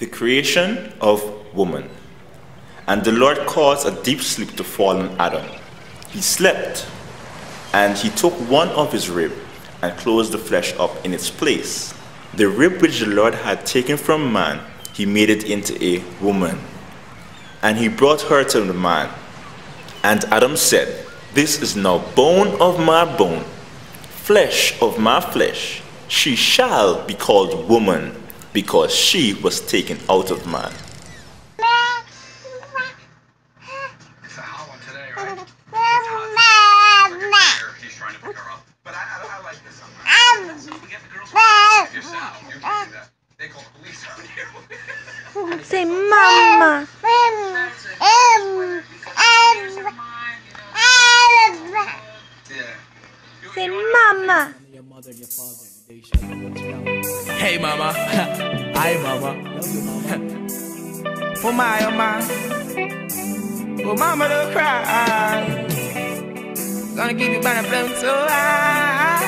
The creation of woman. And the Lord caused a deep sleep to fall on Adam. He slept, and he took one of his rib and closed the flesh up in its place. The rib which the Lord had taken from man, he made it into a woman. And he brought her to the man. And Adam said, "This is now bone of my bone, flesh of my flesh. She shall be called woman, because she was taken out of man." It's a hot one today, right? He's trying to pick her up. But I like this one. We get the girls from yourself. You're doing that. They call the police around here. Say mama. Say mama. Hey mama, hi mama. Oh my, oh mama don't cry. Gonna keep you by the flame so high.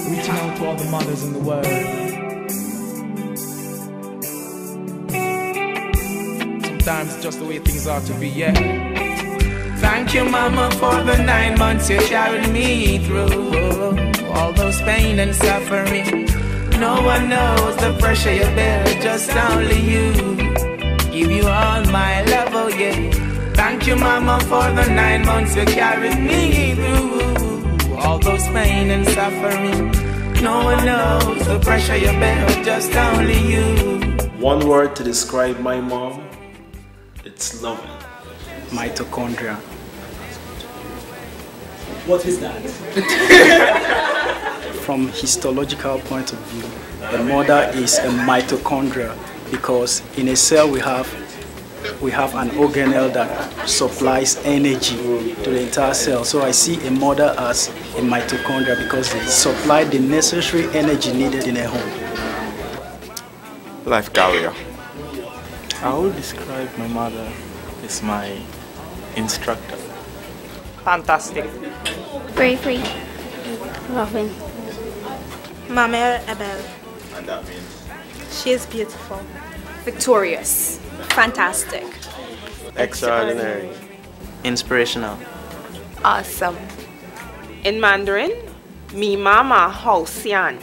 Reaching out to all the mothers in the world. Sometimes it's just the way things ought to be, yeah. Thank you, mama, for the 9 months you carried me through. All those pain and suffering. No one knows the pressure you bear, just only you. Give you all my love, oh yeah. Thank you, mama, for the 9 months you carried me through. All those pain and suffering. No one knows the pressure you bear, just only you. One word to describe my mom, it's loving. Mitochondria. What is that? From histological point of view, the mother is a mitochondria because in a cell we have an organelle that supplies energy to the entire cell. So I see a mother as a mitochondria because they supply the necessary energy needed in a home. Life carrier. I would describe my mother as my instructor. Fantastic. Bravery. Loving. Mama Abel. And that means? She is beautiful. Victorious. Fantastic. Extraordinary. Inspirational. Awesome. In Mandarin, mi mama hao xian,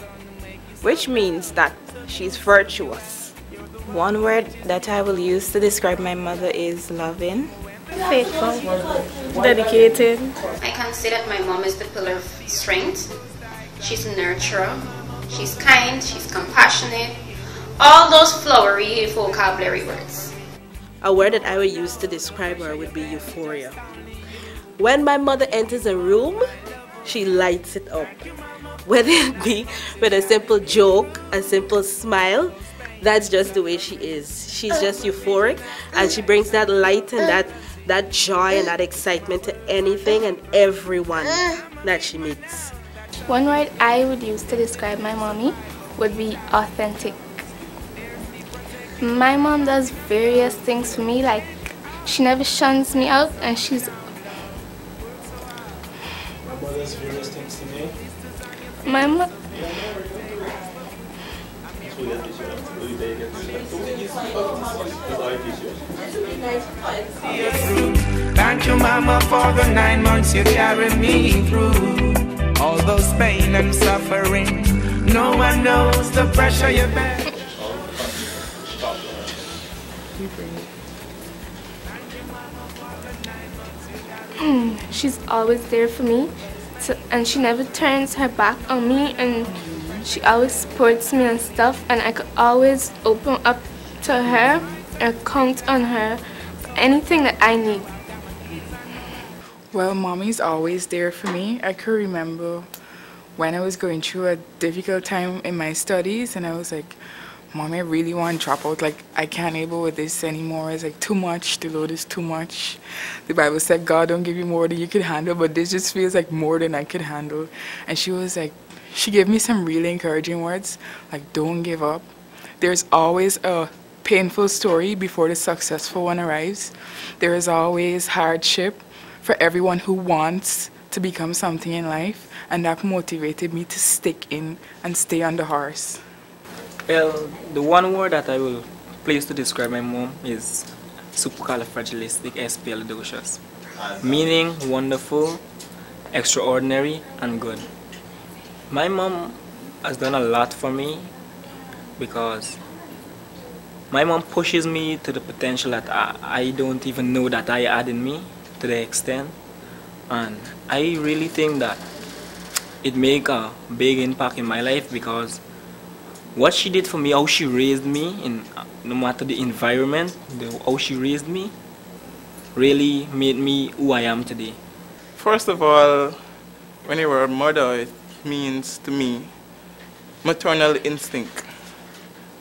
which means that she's virtuous. One word that I will use to describe my mother is loving. Faithful. Dedicated. I consider my mom as the pillar of strength. She's a nurturer. She's kind. She's compassionate. All those flowery vocabulary words. A word that I would use to describe her would be euphoria. When my mother enters a room, she lights it up. Whether it be with a simple joke, a simple smile, that's just the way she is. She's just euphoric, and she brings that light and that joy and that excitement to anything and everyone that she meets. One word I would use to describe my mommy would be authentic. My mom does various things for me, like she never shuns me out, and she's... My mother does various things to me. My mom... Thank you, mama, for the 9 months you carried me through. All those pain and suffering. No one knows the pressure you bear. She's always there for me, and she never turns her back on me, and she always supports me and stuff, and I could always open up to her and count on her for anything that I need. Well, mommy's always there for me. I could remember when I was going through a difficult time in my studies, and I was like, Mommy, I really want to drop out. Like, I can't able with this anymore. It's like too much. The load is too much. The Bible said God don't give you more than you could handle, but this just feels like more than I could handle. And she was like, she gave me some really encouraging words, like, don't give up. There's always a painful story before the successful one arrives. There is always hardship for everyone who wants to become something in life, and that motivated me to stick in and stay on the horse. Well, the one word that I will place to describe my mom is supercalifragilisticexpialidocious, meaning wonderful, extraordinary, and good. My mom has done a lot for me because my mom pushes me to the potential that I don't even know that I had in me, to the extent, and I really think that it made a big impact in my life because what she did for me, how she raised me, in no matter the environment, how she raised me, really made me who I am today. First of all, when you were a mother, it means to me maternal instinct.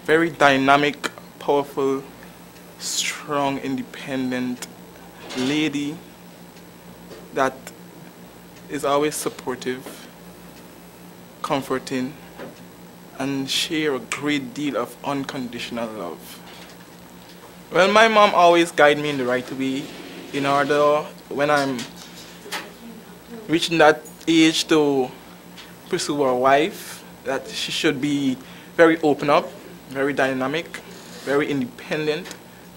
Very dynamic, powerful, strong, independent lady that is always supportive, comforting, and share a great deal of unconditional love. Well, my mom always guided me in the right way in order when I'm reaching that age to pursue a wife, that she should be very open up, very dynamic, very independent,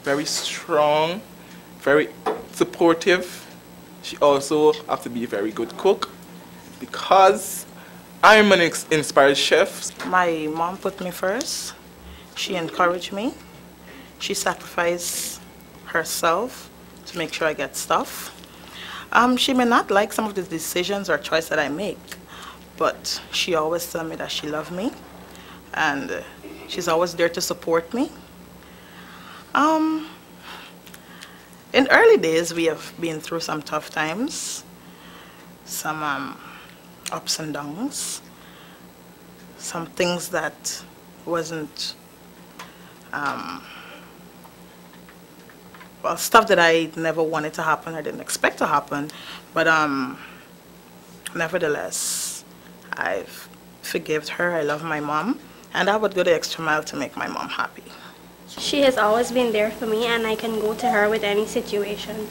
very strong, very supportive. She also has to be a very good cook because I'm an inspired chef. My mom put me first. She encouraged me. She sacrificed herself to make sure I get stuff. She may not like some of the decisions or choices that I make, but she always tells me that she loves me, and she's always there to support me. In early days, we have been through some tough times, some ups and downs, some things that wasn't, well, stuff that I never wanted to happen, I didn't expect to happen, but nevertheless, I've forgiven her, I love my mom, and I would go the extra mile to make my mom happy. She has always been there for me, and I can go to her with any situation.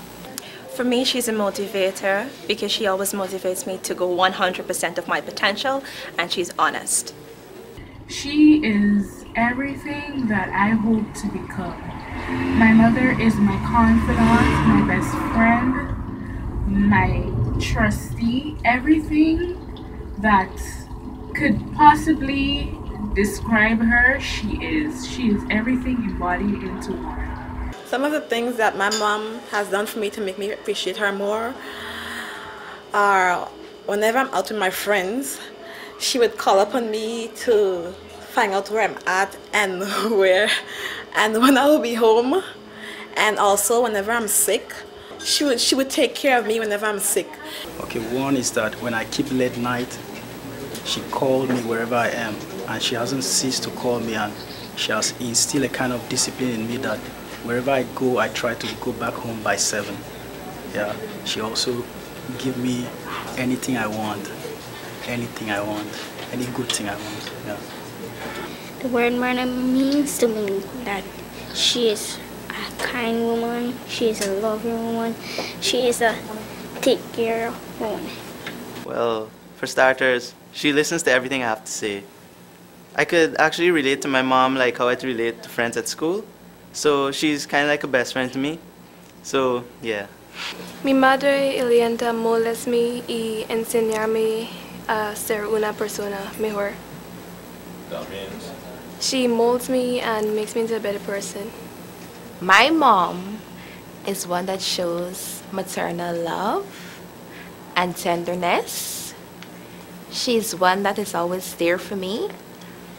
For me, she's a motivator because she always motivates me to go 100% of my potential, and she's honest. She is everything that I hope to become. My mother is my confidant, my best friend, my trustee, everything that could possibly describe her, she is. She is everything embodied into one. Some of the things that my mom has done for me to make me appreciate her more are whenever I'm out with my friends, she would call upon me to find out where I'm at and where, and when I will be home. And also whenever I'm sick, she would take care of me whenever I'm sick. Okay, one is that when I keep late night, she called me wherever I am, and she hasn't ceased to call me, and she has instilled a kind of discipline in me that wherever I go, I try to go back home by 7. Yeah, she also give me anything I want, any good thing I want. Yeah. The word mother means to me that she is a kind woman, she is a loving woman, she is a take care woman. Well, for starters, she listens to everything I have to say. I could actually relate to my mom like how I relate to friends at school. So she's kind of like a best friend to me. So, yeah. Mi madre intenta molestarme y enseñarme a ser una persona mejor. That means? She molds me and makes me into a better person. My mom is one that shows maternal love and tenderness. She's one that is always there for me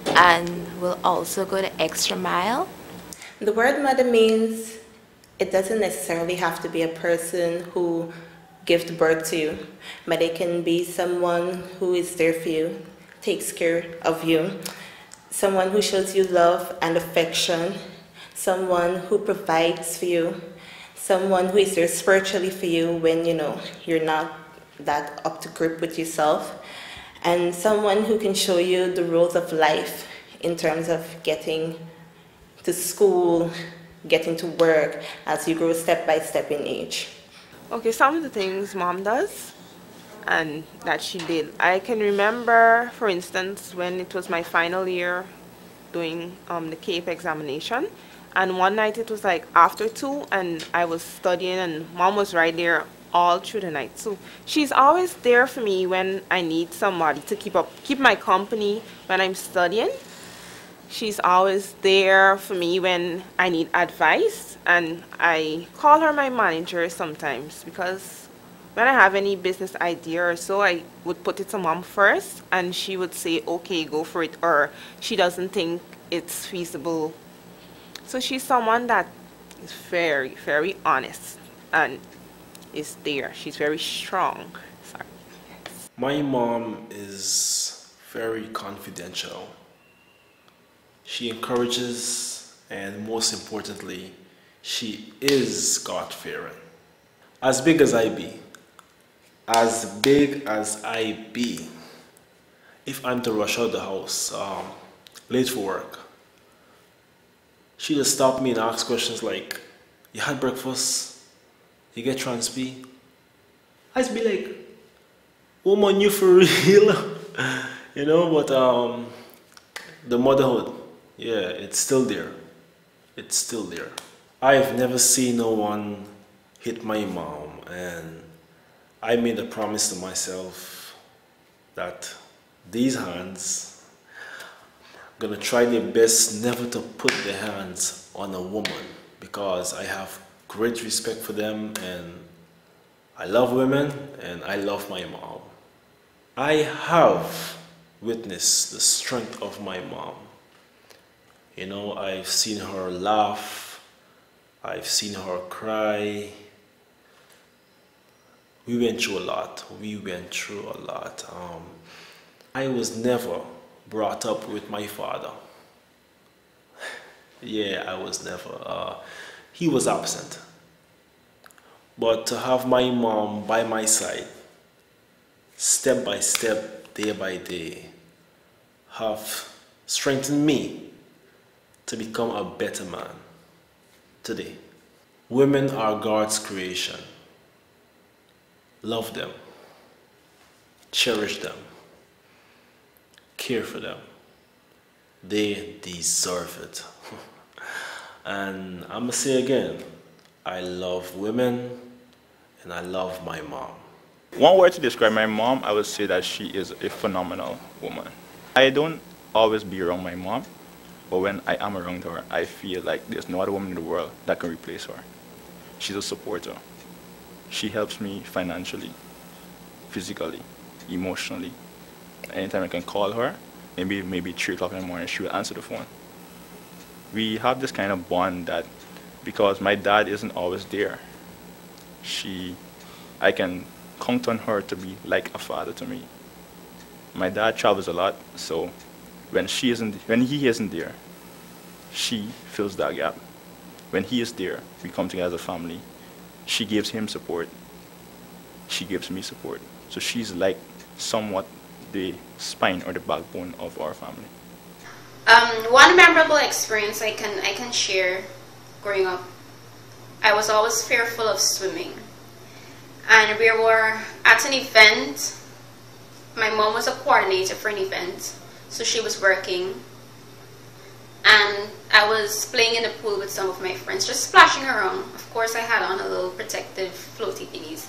and will also go the extra mile. The word mother means it doesn't necessarily have to be a person who gives birth to you, but it can be someone who is there for you, takes care of you, someone who shows you love and affection, someone who provides for you, someone who is there spiritually for you when you're not that up to grip with yourself, and someone who can show you the rules of life in terms of getting to school, getting to work as you grow step by step in age. Okay, some of the things mom does and that she did. I can remember, for instance, when it was my final year doing the CAPE examination, and one night it was like after 2 and I was studying and Mom was right there all through the night. So she's always there for me when I need somebody to keep my company when I'm studying. She's always there for me when I need advice, and I call her my manager sometimes because when I have any business idea or so, I would put it to Mom first and she would say, okay, go for it, or she doesn't think it's feasible. So she's someone that is very, very honest and is there. She's very strong. Sorry. My mom is very confidential. She encourages, and most importantly, she is God-fearing. As big as I be, if I'm to rush out the house late for work, she just stop me and ask questions like, you had breakfast? You get transp? I just be like, woman, you for real? You know, but the motherhood, yeah, it's still there. It's still there. I've never seen no one hit my mom, and I made a promise to myself that these hands are gonna try their best never to put their hands on a woman, because I have great respect for them, and I love women and I love my mom. I have witnessed the strength of my mom. You know, I've seen her laugh, I've seen her cry. We went through a lot. I was never brought up with my father. Yeah, I was never. He was absent. But to have my mom by my side, step by step, day by day, have strengthened me to become a better man today. Women are God's creation. Love them, cherish them, care for them. They deserve it. And I'm gonna say again, I love women and I love my mom. One word to describe my mom, I would say that she is a phenomenal woman. I don't always be around my mom, but when I am around her, I feel like there's no other woman in the world that can replace her. She's a supporter. She helps me financially, physically, emotionally. Anytime I can call her, maybe 3 o'clock in the morning, she will answer the phone. We have this kind of bond that, because my dad isn't always there, I can count on her to be like a father to me. My dad travels a lot, so when he isn't there, she fills that gap. When he is there, we come together as a family. She gives him support. She gives me support. So she's like somewhat the spine or the backbone of our family. One memorable experience I can share growing up. I was always fearful of swimming. And we were at an event. My mom was a coordinator for an event, so she was working. And I was playing in the pool with some of my friends, just splashing around. Of course, I had on a little protective floaty thingies.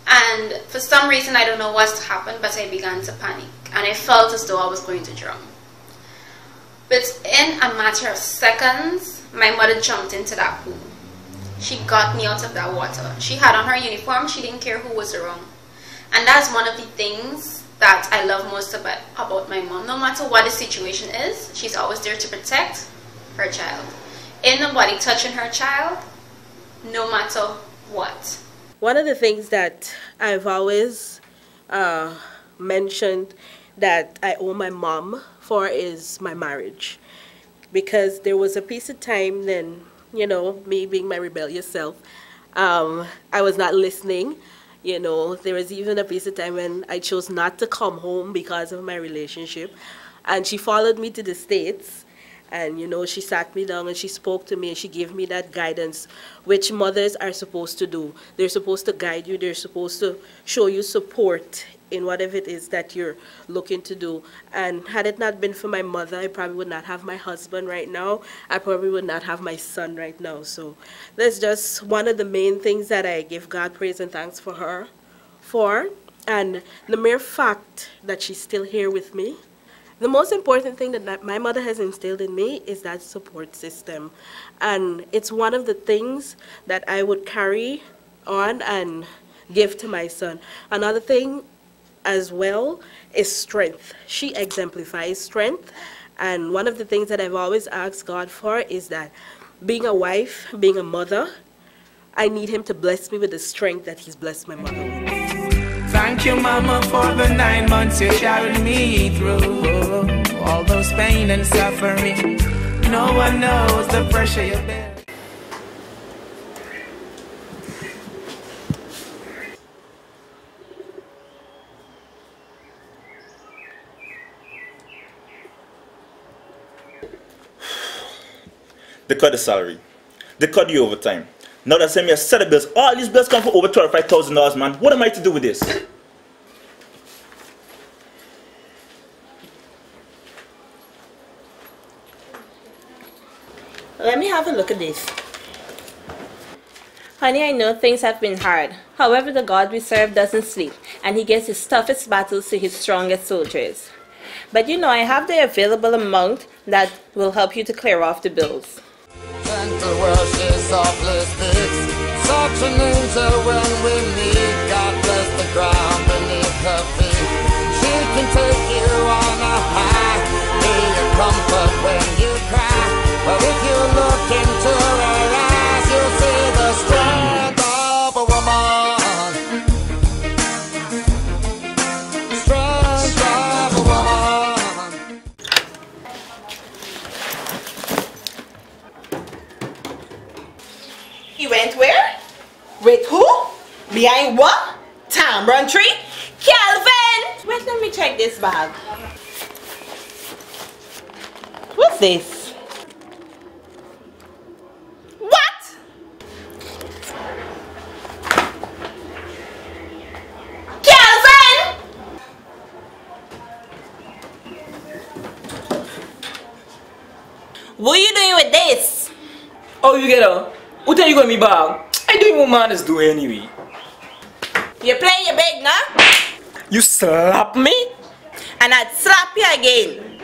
And for some reason, I don't know what happened, but I began to panic. And I felt as though I was going to drown. But in a matter of seconds, my mother jumped into that pool. She got me out of that water. She had on her uniform. She didn't care who was around. And that's one of the things that I love most about my mom. No matter what the situation is, she's always there to protect her child. Ain't nobody touching her child, no matter what. One of the things that I've always mentioned that I owe my mom for is my marriage. Because there was a piece of time then, you know, me being my rebellious self, I was not listening. You know, there was even a piece of time when I chose not to come home because of my relationship. And she followed me to the States. And, you know, she sat me down and she spoke to me and she gave me that guidance, which mothers are supposed to do. They're supposed to guide you. They're supposed to show you support in whatever it is that you're looking to do. And had it not been for my mother, I probably would not have my husband right now. I probably would not have my son right now. So that's just one of the main things that I give God praise and thanks for her for. And the mere fact that she's still here with me. The most important thing that my mother has instilled in me is that support system. And it's one of the things that I would carry on and give to my son. Another thing as well is strength. She exemplifies strength. And one of the things that I've always asked God for is that being a wife, being a mother, I need him to bless me with the strength that he's blessed my mother with. Thank you, Mama, for the 9 months you carried me through. All those pain and suffering. No one knows the pressure you bear. They cut the salary. They cut the overtime. Now they send me a set of bills. All these bills come for over $35,000, man. What am I to do with this? Let me have a look at this. Honey, I know things have been hard. However, the God we serve doesn't sleep, and he gives his toughest battles to his strongest soldiers. But you know, I have the available amount that will help you to clear off the bills. Gentle where she softly speaks, such an angel when we meet. God bless the ground beneath her feet. She can take you on a high, be a comfort when you cry. But if you look into her eyes, you'll see the strength of a woman. Strength of a woman. He went where? With who? Behind what? Tambron tree? Calvin! Wait, let me check this bag. What's this? What? Calvin! What are you doing with this? Oh, you get her? Who tell you got me bag? I doing what man is doing anyway. You playing your big now? You slap me? And I'd slap you again.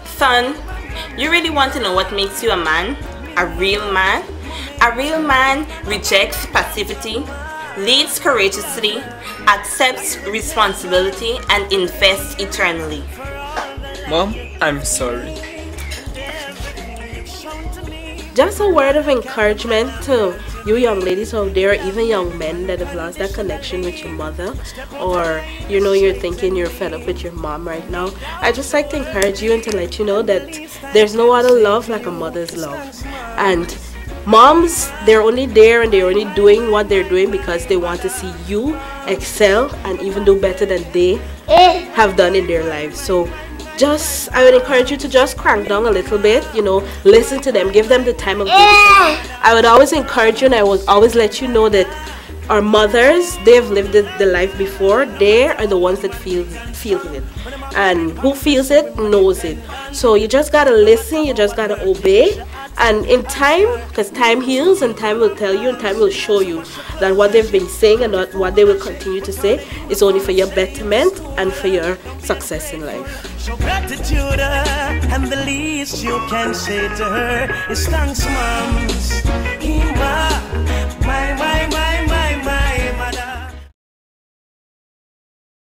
Son, you really want to know what makes you a man? A real man? A real man rejects passivity, leads courageously, accepts responsibility, and invests eternally. Mom, I'm sorry. Just a word of encouragement to you young ladies out there, even young men that have lost that connection with your mother, or you know you're thinking you're fed up with your mom right now. I just like to encourage you and to let you know that there's no other love like a mother's love. And moms, they're only there and they're only doing what they're doing because they want to see you excel and even do better than they have done in their lives. So I would encourage you to just crank down a little bit, you know, listen to them, give them the time of day. I would always encourage you and I would always let you know that our mothers, they've lived the life before. They are the ones that feel it. And who feels it knows it. So you just gotta listen, you just gotta obey. And in time, because time heals and time will tell you and time will show you that what they've been saying and what they will continue to say is only for your betterment and for your success in life. Show gratitude, and the least you can say to her is thanks, Mom.